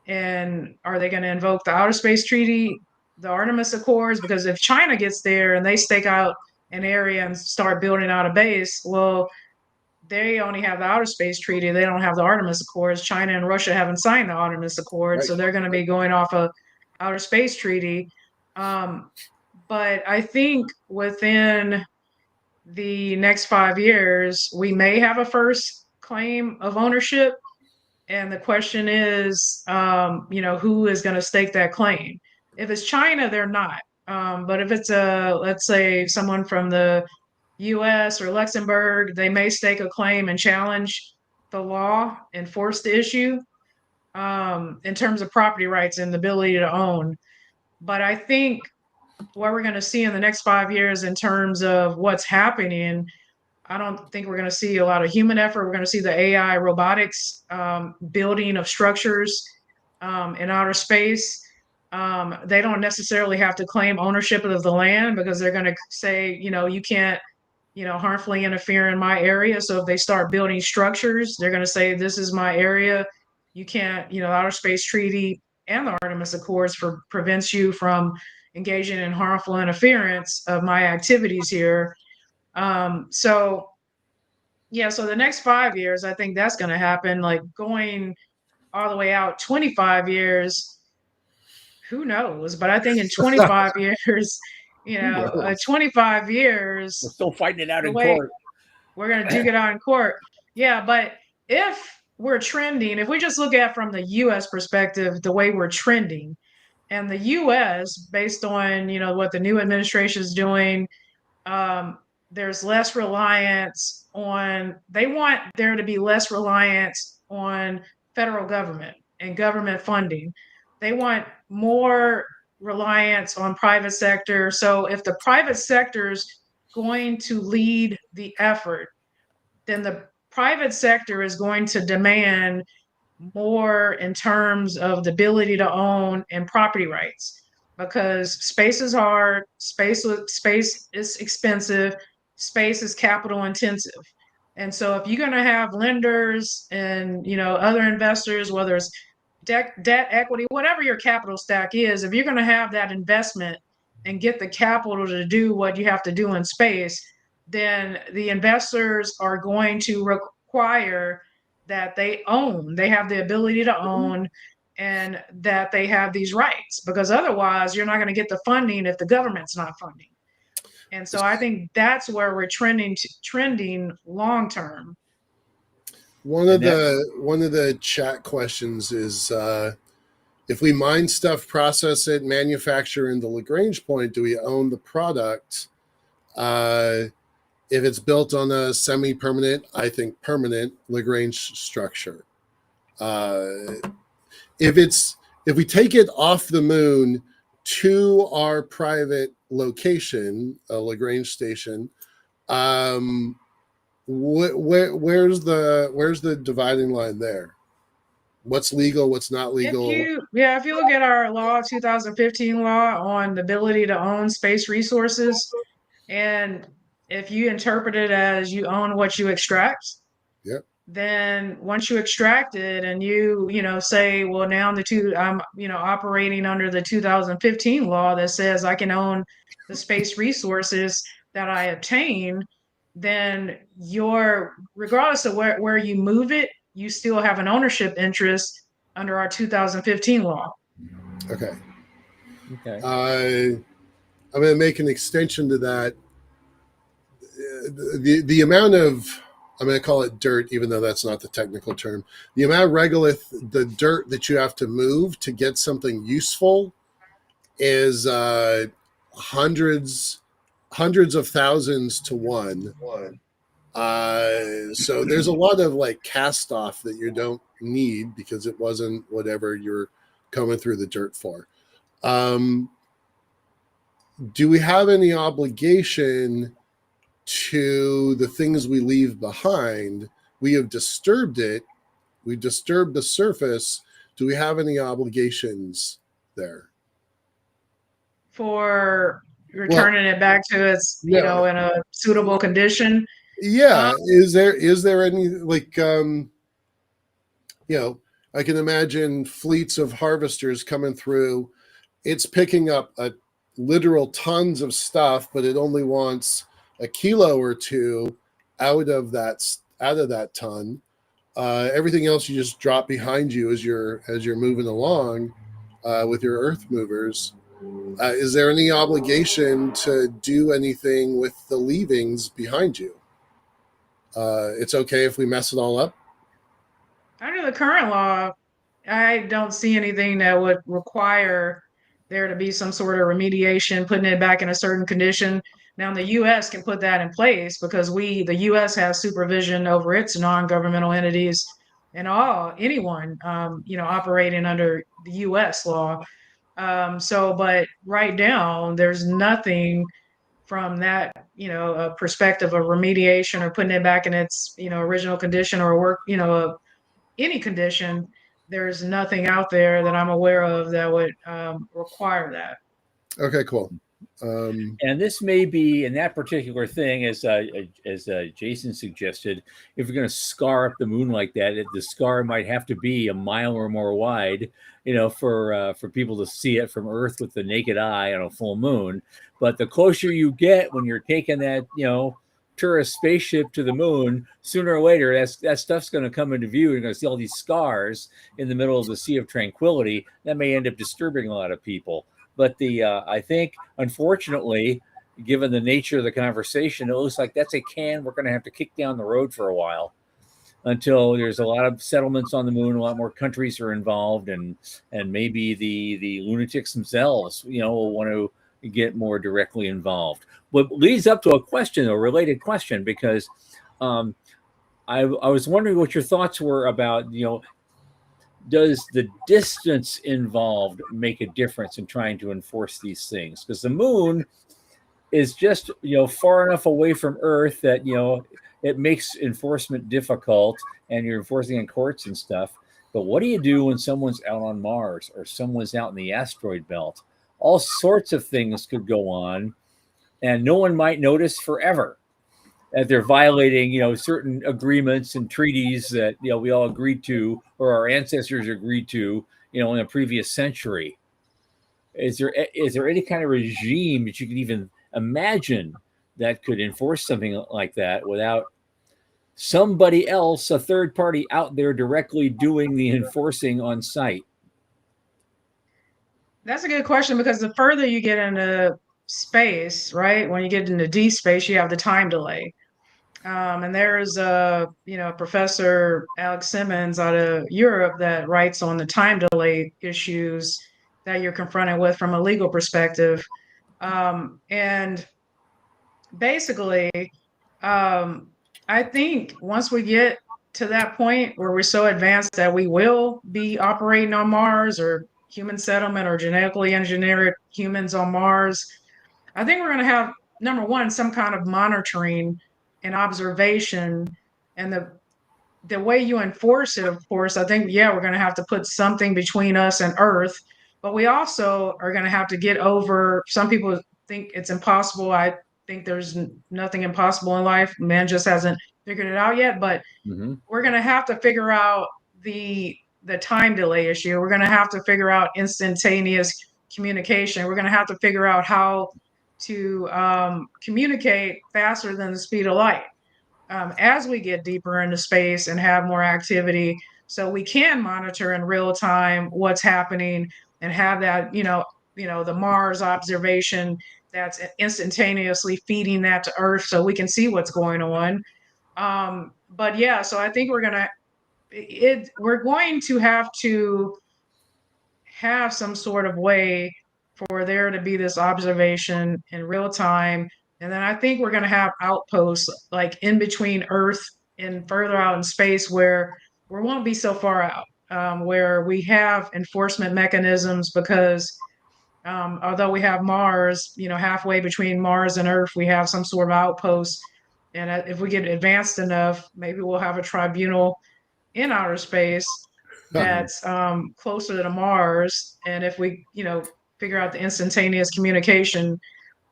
and are they going to invoke the Outer Space Treaty, the Artemis Accords? Because if China gets there and they stake out an area and start building out a base, well, they only have the Outer Space Treaty. They don't have the Artemis Accords. China and Russia haven't signed the Artemis Accords, Right. so they're going to be going off a Outer Space Treaty. But I think within the next 5 years, we may have a first claim of ownership. And the question is, who is going to stake that claim? If it's China, they're not. But if it's let's say someone from the US or Luxembourg, they may stake a claim and challenge the law and force the issue, in terms of property rights and the ability to own. But I think what we're going to see in the next 5 years in terms of what's happening, I don't think we're going to see a lot of human effort. We're going to see the AI robotics, building of structures in outer space. They don't necessarily have to claim ownership of the land, because they're going to say, you can't, harmfully interfere in my area. So if they start building structures, they're going to say, this is my area. You can't, the Outer Space Treaty and the Artemis Accords prevents you from engaging in harmful interference of my activities here. So yeah, so the next 5 years, I think that's going to happen. Like going all the way out 25 years, who knows? But I think in 25 years, 25 years, We're still fighting it out the in way court. we're going to duke it out in court. Yeah, but if we're trending, if we just look at from the US perspective, the way we're trending, and the US, based on, what the new administration is doing, there's less reliance on, they want there to be less reliance on federal government and government funding. They want more reliance on private sector. So if the private sector is going to lead the effort, then the private sector is going to demand more in terms of the ability to own and property rights, because space is hard, space is expensive, space is capital intensive. And so if you're going to have lenders and other investors, whether it's debt equity, whatever your capital stack is, if you're going to have that investment and get the capital to do what you have to do in space, then the investors are going to require that they have the ability to own, and that they have these rights, because otherwise you're not going to get the funding if the government's not funding. And so I think that's where we're trending long term. One of the chat questions is, if we mine stuff, process it, manufacture in the Lagrange point, do we own the product? If it's built on a semi-permanent, I think permanent Lagrange structure. If we take it off the moon to our private location, a Lagrange station, where's the dividing line there? What's legal, what's not legal? If you look at our law, 2015 law on the ability to own space resources, and if you interpret it as you own what you extract, yep, then once you extract it and you say, well, now I'm operating under the 2015 law that says I can own the space resources that I obtain, then regardless of where you move it, you still have an ownership interest under our 2015 law. Okay. I'm going to make an extension to that. The amount of, I'm going to call it dirt, even though that's not the technical term, the amount of regolith, the dirt that you have to move to get something useful is hundreds of thousands to one. So there's a lot of like cast off that you don't need because it wasn't whatever you're coming through the dirt for. Do we have any obligation to the things we leave behind? We have disturbed it. We've disturbed the surface. Do we have any obligations there? For returning it back to its, in a suitable condition? Yeah. Is there any, like, I can imagine fleets of harvesters coming through. It's picking up a literal tons of stuff, but it only wants a kilo or two out of that ton. Everything else you just drop behind you as you're moving along with your earth movers. Is there any obligation to do anything with the leavings behind you? It's okay if we mess it all up? Under the current law, I don't see anything that would require there to be some sort of remediation, putting it back in a certain condition. Now, the U.S. can put that in place because the U.S. has supervision over its non-governmental entities and anyone, operating under the U.S. law. But right now, there's nothing from that, a perspective of remediation or putting it back in its, original condition or work, any condition. There's nothing out there that I'm aware of that would require that. Okay, cool. And this may be in that particular thing, as Jason suggested, if you're going to scar up the moon like that, the scar might have to be a mile or more wide, for people to see it from Earth with the naked eye on a full moon. But the closer you get when you're taking that, tourist spaceship to the moon, sooner or later, that stuff's going to come into view. You're going to see all these scars in the middle of the Sea of Tranquility. That may end up disturbing a lot of people. But I think, unfortunately, given the nature of the conversation, it looks like that's a can we're going to have to kick down the road for a while until there's a lot of settlements on the moon, a lot more countries are involved, and maybe the lunatics themselves, will want to get more directly involved. What leads up to a question, a related question, because I was wondering what your thoughts were about, does the distance involved make a difference in trying to enforce these things? Because the moon is just, far enough away from Earth that, it makes enforcement difficult and you're enforcing in courts and stuff. But what do you do when someone's out on Mars or someone's out in the asteroid belt? All sorts of things could go on and no one might notice forever that they're violating, certain agreements and treaties that, we all agreed to or our ancestors agreed to, in a previous century. Is there any kind of regime that you can even imagine that could enforce something like that without somebody else, a third party out there directly doing the enforcing on site? That's a good question, because the further you get into space, right? When you get into D space, you have the time delay. And there's Professor Alex Simmons out of Europe that writes on the time delay issues that you're confronted with from a legal perspective. And basically, I think once we get to that point where we're so advanced that we will be operating on Mars, or human settlement, or genetically engineered humans on Mars, I think we're going to have, number one, some kind of monitoring and observation. And the way you enforce it, of course, I think, yeah, we're going to have to put something between us and Earth, but we also are going to have to get over, some people think it's impossible. I think there's nothing impossible in life. Man just hasn't figured it out yet, but we're going to have to figure out the time delay issue. We're going to have to figure out instantaneous communication. We're going to have to figure out how to communicate faster than the speed of light as we get deeper into space and have more activity, so we can monitor in real time what's happening and have that, the Mars observation that's instantaneously feeding that to Earth so we can see what's going on. But yeah, so I think we're going to have to have some sort of way for there to be this observation in real time. And then I think we're going to have outposts like in between Earth and further out in space where we won't be so far out, where we have enforcement mechanisms, because although we have Mars, halfway between Mars and Earth, we have some sort of outpost. And if we get advanced enough, maybe we'll have a tribunal in outer space that's closer to Mars. And if we, figure out the instantaneous communication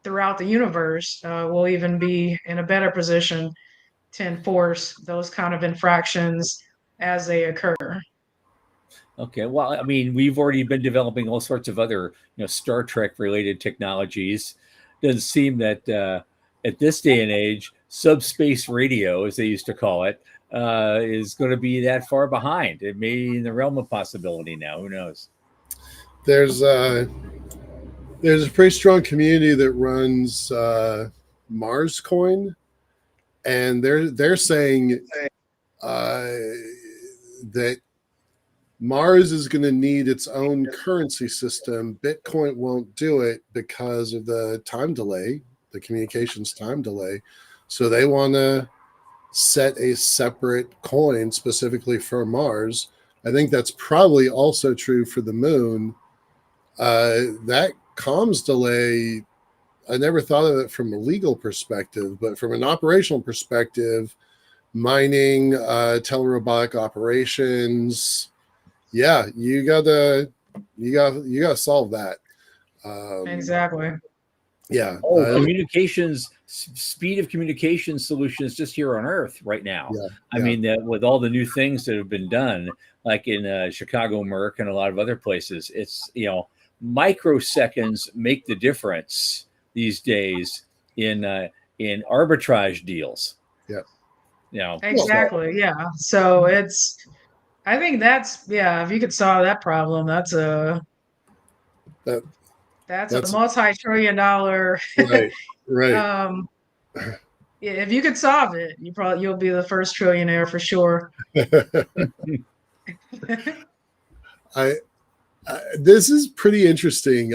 throughout the universe, we'll even be in a better position to enforce those kind of infractions as they occur. Okay, well, I mean, we've already been developing all sorts of other, Star Trek related technologies. Doesn't seem that at this day and age, subspace radio, as they used to call it, is going to be that far behind. It may be in the realm of possibility now. Who knows? There's a pretty strong community that runs Mars Coin, and they're saying that Mars is going to need its own currency system. Bitcoin won't do it because of the time delay, the communications time delay. So they want to set a separate coin specifically for Mars. I think that's probably also true for the moon. That comms delay, I never thought of it from a legal perspective, but from an operational perspective, mining, telerobotic operations, yeah, you gotta solve that. Exactly. Yeah. Communications, speed of communication solutions just here on Earth right now. Yeah, I mean, with all the new things that have been done, like in Chicago Merck and a lot of other places, it's, microseconds make the difference these days in arbitrage deals. Yeah. Exactly. Yeah. So I think that's, if you could solve that problem, that's a multi-trillion-dollar. Right. If you could solve it, you'll be the first trillionaire for sure. This is pretty interesting.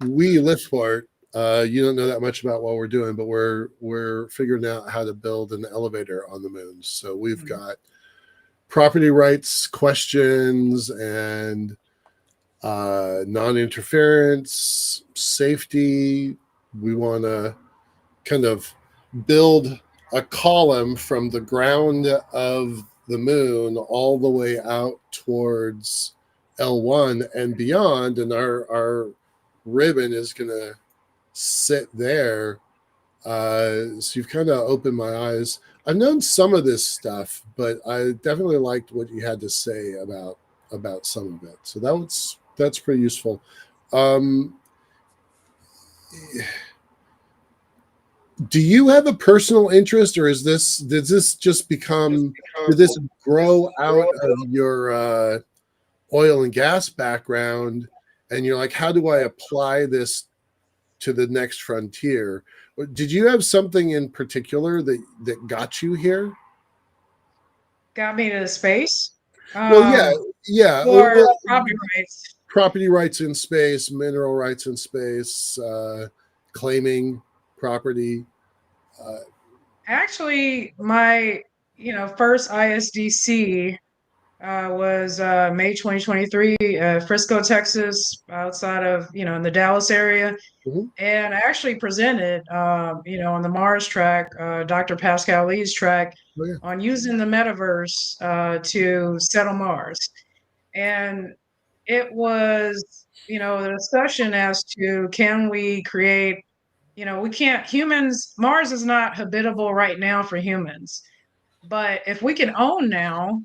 we Liftport, you don't know that much about what we're doing, but we're figuring out how to build an elevator on the moon. So we've got property rights questions and non-interference, safety. We want to kind of build a column from the ground of the moon all the way out towards L1 and beyond, and our ribbon is going to sit there. So you've kind of opened my eyes. I've known some of this stuff, but I definitely liked what you had to say about some of it. So that's pretty useful. Do you have a personal interest, or did this grow out of your oil and gas background, and you're like, how do I apply this to the next frontier? Did you have something in particular that got you here? Got me to space? Yeah. Or property rights. Property rights in space, mineral rights in space, claiming property. Actually, my first ISDC was May 2023, Frisco, Texas, outside of in the Dallas area. And I actually presented, on the Mars track, Dr. Pascal Lee's track, on using the metaverse to settle Mars. And it was, the discussion as to, can we create, we can't, Mars is not habitable right now for humans. But if we can own now,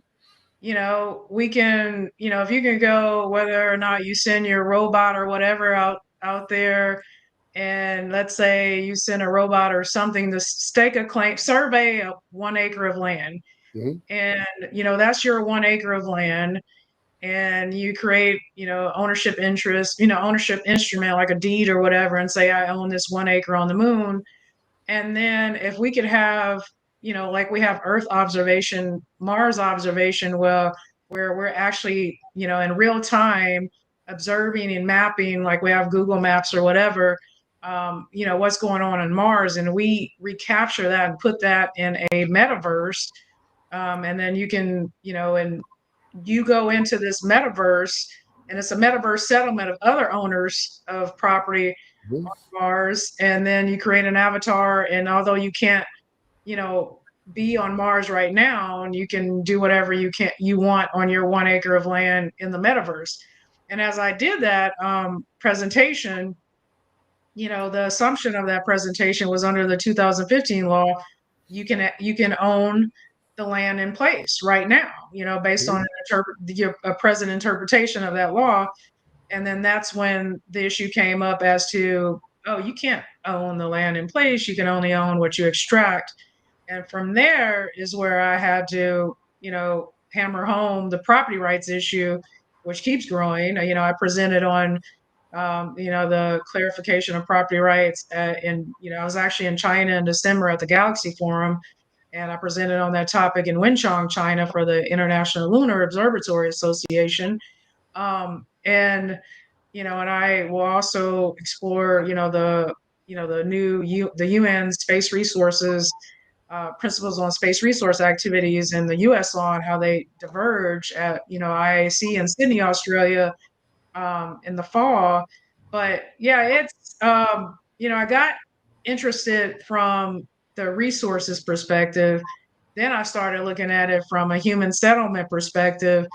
we can, if you can go, whether or not you send your robot or whatever out there, and let's say you send a robot or something to stake a claim, survey 1 acre of land. And, that's your 1 acre of land. And you create, ownership interest, ownership instrument like a deed or whatever, and say, I own this 1 acre on the moon. And then if we could have, like we have Earth observation, Mars observation, where we're actually, in real time observing and mapping, like we have Google Maps or whatever, what's going on Mars, and we recapture that and put that in a metaverse. And then you can, and you go into this metaverse, and it's a metaverse settlement of other owners of property on Mars, and then you create an avatar. And although you can't, be on Mars right now, and you can do whatever you want on your 1 acre of land in the metaverse. And as I did that presentation, the assumption of that presentation was, under the 2015 law, you can own the land in place right now, based on a present interpretation of that law. And then that's when the issue came up as to, oh, you can't own the land in place. You can only own what you extract. And from there is where I had to, hammer home the property rights issue, which keeps growing. I presented on, the clarification of property rights. And, I was actually in China in December at the Galaxy Forum, and I presented on that topic in Wenchang, China, for the International Lunar Observatory Association. And I will also explore, the UN space resources principles on space resource activities in the U.S. law, and how they diverge at IAC in Sydney, Australia, in the fall. But yeah, it's I got interested from the resources perspective. Then I started looking at it from a human settlement perspective.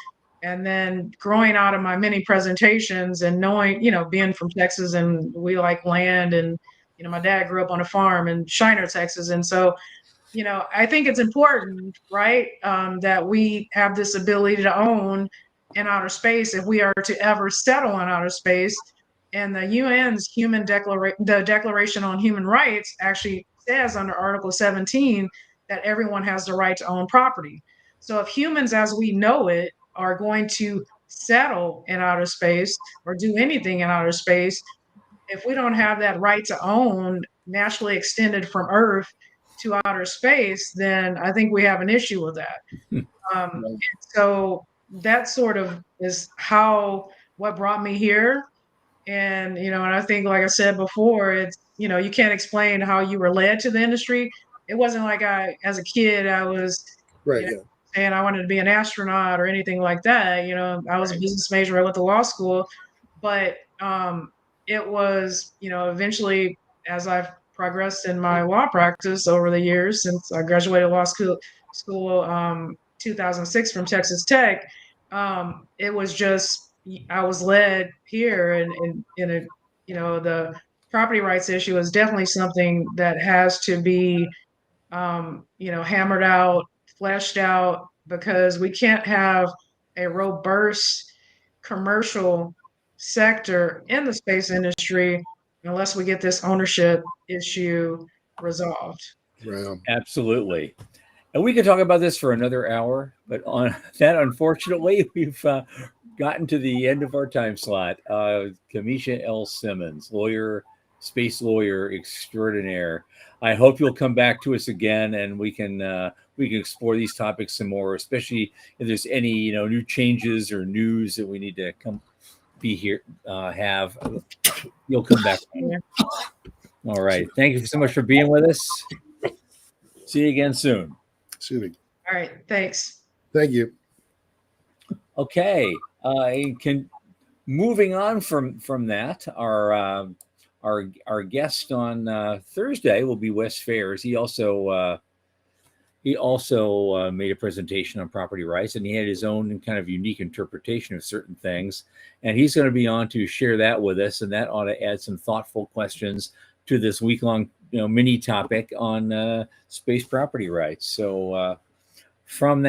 And then growing out of my many presentations and knowing, being from Texas, and we like land, and, my dad grew up on a farm in Shiner, Texas. And so, I think it's important, right, that we have this ability to own in outer space if we are to ever settle in outer space. And the UN's the Declaration on Human Rights actually says under Article 17 that everyone has the right to own property. So if humans as we know it are going to settle in outer space or do anything in outer space, if we don't have that right to own naturally extended from Earth to outer space, then I think we have an issue with that. So that sort of is what brought me here. And, and I think, like I said before, it's, you can't explain how you were led to the industry. It wasn't like as a kid, I was, Right. you know, Yeah. saying I wanted to be an astronaut or anything like that. I was a business major. I went to law school, but it was, eventually as I've progressed in my law practice over the years since I graduated law school 2006 from Texas Tech. It was just I was led here, and in a the property rights issue is definitely something that has to be hammered out, fleshed out, because we can't have a robust commercial sector in the space industry unless we get this ownership issue resolved. Right. Absolutely. And we could talk about this for another hour, but on that, unfortunately, we've gotten to the end of our time slot. Camisha L. Simmons, lawyer, space lawyer extraordinaire. I hope you'll come back to us again, and we can explore these topics some more, especially if there's any new changes or news that we need to be here. You'll come back. All right. Thank you so much for being with us. See you again soon. All right. Thanks. Thank you. Okay. Moving on from that, our guest on Thursday will be Wes Fairs. He also made a presentation on property rights, and he had his own kind of unique interpretation of certain things. And he's going to be on to share that with us, and that ought to add some thoughtful questions to this week-long mini topic on space property rights. So from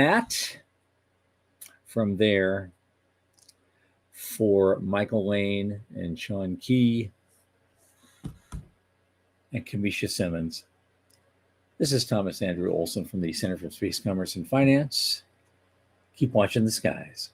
there, for Michael Lane and Sean Key and Camisha Simmons, this is Thomas Andrew Olson from the Center for Space Commerce and Finance. Keep watching the skies.